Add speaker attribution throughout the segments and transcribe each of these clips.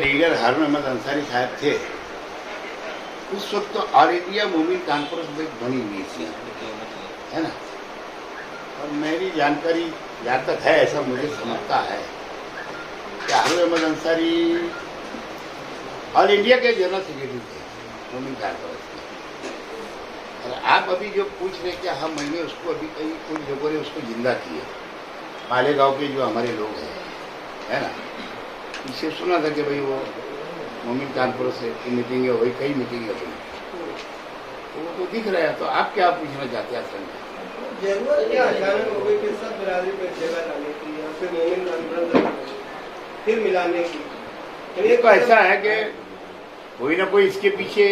Speaker 1: Leader हारून अहमद अंसारी साहब थे, उस वक्त तो ऑल इंडिया मोमिन कॉन्फ्रेंस बनी हुई थी, है ना। और मेरी जानकारी जहाँ तक है, ऐसा मुझे समझता है कि हारून अहमद अंसारी ऑल इंडिया के जनरल सेक्रेटरी थे मोमिन कॉन्फ्रेंस के। और आप अभी जो पूछ रहे कि हम मैंने उसको अभी कहीं कुछ लोगों ने उसको जिंदा किए, मालेगांव के जो हमारे लोग हैं, है ना, इसे सुना था कि भाई वो मोमिन कानपुर से की मीटिंग है, वही कई मीटिंग है, वो तो दिख रहा है। तो आप क्या पूछना चाहते हैं? असल में
Speaker 2: जरूरत क्या अचानक हो गई कि सब बिरादरी पर जगह लाने की या फिर मोमिन कानपुर फिर मिलाने की?
Speaker 1: ये तो ऐसा है कि कोई ना कोई इसके पीछे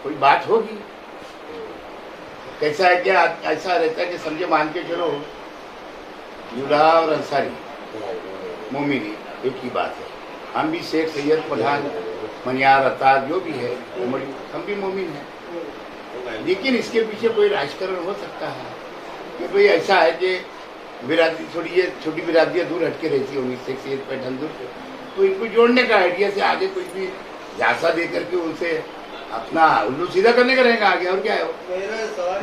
Speaker 1: कोई बात होगी। कैसा है क्या, ऐसा रहता है कि समझे, मान के चलो युला और अंसारी मोमिनी एक ही बात है। हम भी शेख सैयद पठान मनियार अतार जो भी है हम भी मोमिन हैं, लेकिन इसके पीछे कोई राजकारण हो सकता है कि भाई ऐसा है कि बिरादरी थोड़ी ये छोटी बिरादरियाँ दूर हटके रहती होंगी, शेख सैयद पठान दूर, तो इनको जोड़ने का आइडिया से आगे कुछ भी झांसा दे करके उनसे अपना उल्लू सीधा करने का रहेगा आगे। और क्या है,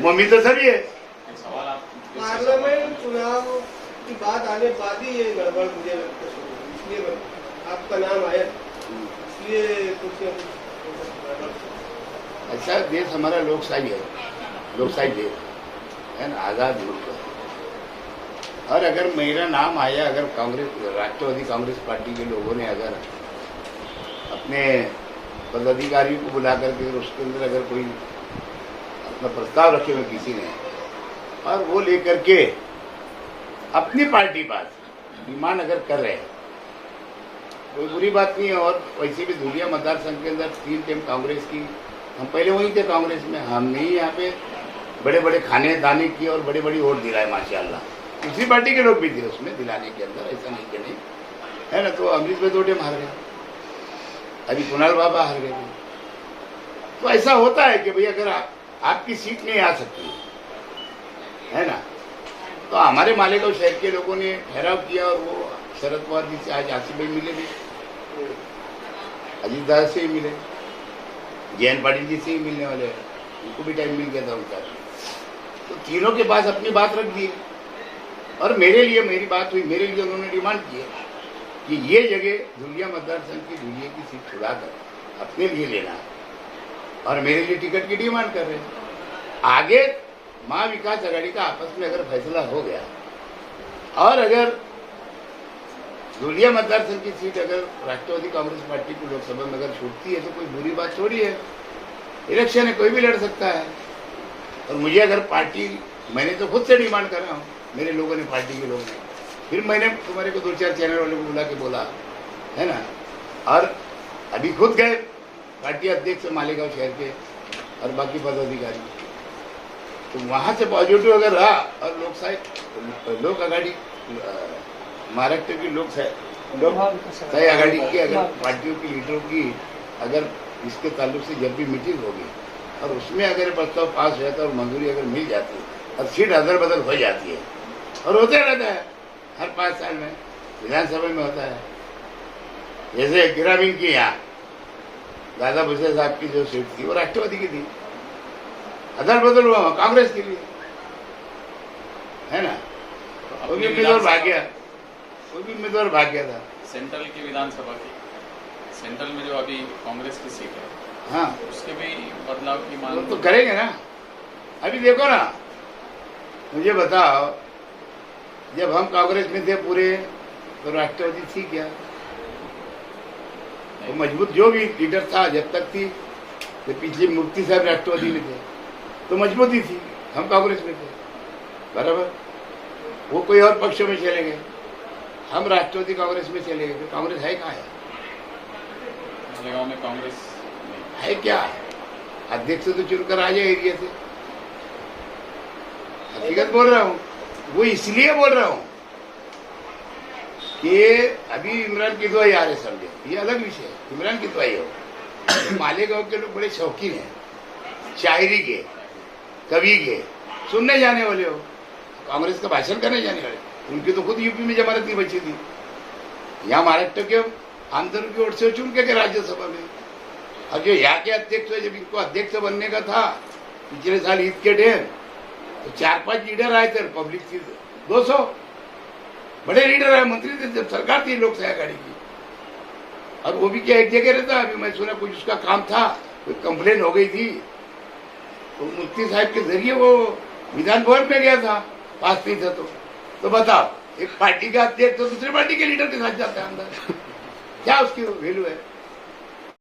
Speaker 1: मोमिन तो सभी है।
Speaker 2: पार्लियामेंट चुनाव की बात आने बाद ही ये गड़बड़ मुझे लगता है, इसलिए आपका नाम आया, इसलिए कुछ न कुछ
Speaker 1: ऐसा देश हमारा लोकशाही है, लोकशाही देश है ना, आज़ाद मुल्क है। और अगर मेरा नाम आया, अगर कांग्रेस राष्ट्रवादी कांग्रेस पार्टी के लोगों ने अगर अपने पदाधिकारियों को बुला करके उसके अंदर अगर कोई अपना प्रस्ताव रखे हुए किसी ने, और वो लेकर के अपनी पार्टी बात डिमांड अगर कर रहे हैं, कोई बुरी बात नहीं है। और वैसे भी धुलिया मतदार संघ के अंदर 3 टीम कांग्रेस की, हम पहले वहीं थे कांग्रेस में, हमने ही यहाँ पे बड़े बड़े खाने दाने किए और बड़ी बड़ी वोट दिलाए माशाल्लाह। दूसरी पार्टी के लोग भी थे उसमें दिलाने के अंदर, ऐसा नहीं कि नहीं, है ना। तो अमृत भाई 2 टीम हार गए, अभी कुणाल बाबा हार गए। तो ऐसा होता है कि भाई अगर आपकी सीट नहीं आ सकती है ना, तो हमारे मालेगांव शहर के लोगों ने ठहराव किया और वो शरद पवार जी से आज आसिफ भाई मिले भी, अजीत दादा से ही मिले, जयंत पाटिल जी से ही मिलने वाले हैं, उनको भी टाइम मिल गया था उनका। तो तीनों के पास अपनी बात रख दी और मेरे लिए मेरी बात हुई, मेरे लिए उन्होंने डिमांड की है कि ये जगह धुलिया मतदार संघ की धुलिया की सीट छुड़ाकर अपने लिए लेना, और मेरे लिए टिकट की डिमांड कर रहे हैं। आगे महा विकास आघाड़ी का आपस में अगर फैसला हो गया और अगर धुलिया मतदार संघ की सीट अगर राष्ट्रवादी कांग्रेस पार्टी को लोकसभा में अगर छूटती है तो कोई बुरी बात थोड़ी है। इलेक्शन है, कोई भी लड़ सकता है। और मुझे अगर पार्टी, मैंने तो खुद से डिमांड कर रहा हूँ, मेरे लोगों ने, पार्टी के लोगों ने, फिर मैंने तुम्हारे को 2-4 चैनल वाले को बुला के बोला, है ना। और अभी खुद गए पार्टी अध्यक्ष मालेगांव शहर के और बाकी पदाधिकारी, तो वहाँ से पॉजिटिव अगर रहा और लोक आघाड़ी महाराष्ट्र की लोकशाही आघाड़ी की अगर पार्टियों की लीडरों की अगर इसके ताल्लुक से जब भी मीटिंग होगी और उसमें अगर प्रस्ताव पास हो जाता है और मंजूरी अगर मिल जाती है और सीट अदल बदल हो जाती है, और होते रहता है हर 5 साल में विधानसभा में होता है। जैसे गिरामीन की यहाँ दादा भुसे साहब की जो सीट थी वो राष्ट्रवादी की थी, अदल बदल हुआ कांग्रेस के लिए, है ना। वो भी उम्मीदवार भाग गया, वो भी उम्मीदवार भाग गया था।
Speaker 3: सेंट्रल की विधानसभा की, सेंट्रल में जो अभी कांग्रेस की सीट है,
Speaker 1: हाँ,
Speaker 3: उसके भी बदलाव की मांग
Speaker 1: तो करेंगे ना। अभी देखो ना, मुझे बताओ, जब हम कांग्रेस में थे पूरे तो राष्ट्रवादी थी क्या? तो मजबूत जो भी लीडर था जब तक थी, तो पिछले मुफ्ती साहब राष्ट्रवादी में थे तो मजबूती थी, हम कांग्रेस में थे, बराबर। वो कोई और पक्षों में चले गए, हम राष्ट्रवादी कांग्रेस में चले गए। तो कांग्रेस है कहाँ है?
Speaker 3: मालेगांव में कांग्रेस
Speaker 1: है क्या? अध्यक्ष तो चुनकर आ जाए एरिया से, हकीकत बोल रहा हूँ। वो इसलिए बोल रहा हूँ कि अभी इमरान की दुआई आ रहे समझे, ये अलग विषय है, इमरान की दुआई हो। मालेगांव के लोग बड़े शौकीन हैं शायरी के, कवि के, सुनने जाने वाले हो, कांग्रेस का भाषण करने जाने वाले। उनकी तो खुद यूपी में जमानत नहीं बची थी, यहाँ महाराष्ट्र के आंदोलन की ओर से चुन के राज्यसभा में। और जो यहाँ के अध्यक्ष है, जब इनको अध्यक्ष बनने का था पिछले साल ईद के डेन, तो 4-5 लीडर आए थे रिपब्लिक की, 200 बड़े लीडर आए, मंत्री थे जब सरकार थी लोक सहायता गाड़ी की। और वो भी क्या एक जगह रहता, अभी मैं सुना कुछ उसका काम था, कोई कंप्लेन हो गई थी, तो मुफ्ती साहब के जरिए वो विधान भवन में गया था, पास नहीं था तो बताओ, एक पार्टी का अध्यक्ष तो दूसरी पार्टी के लीडर के साथ जाता है अंदर, क्या उसकी वैल्यू है?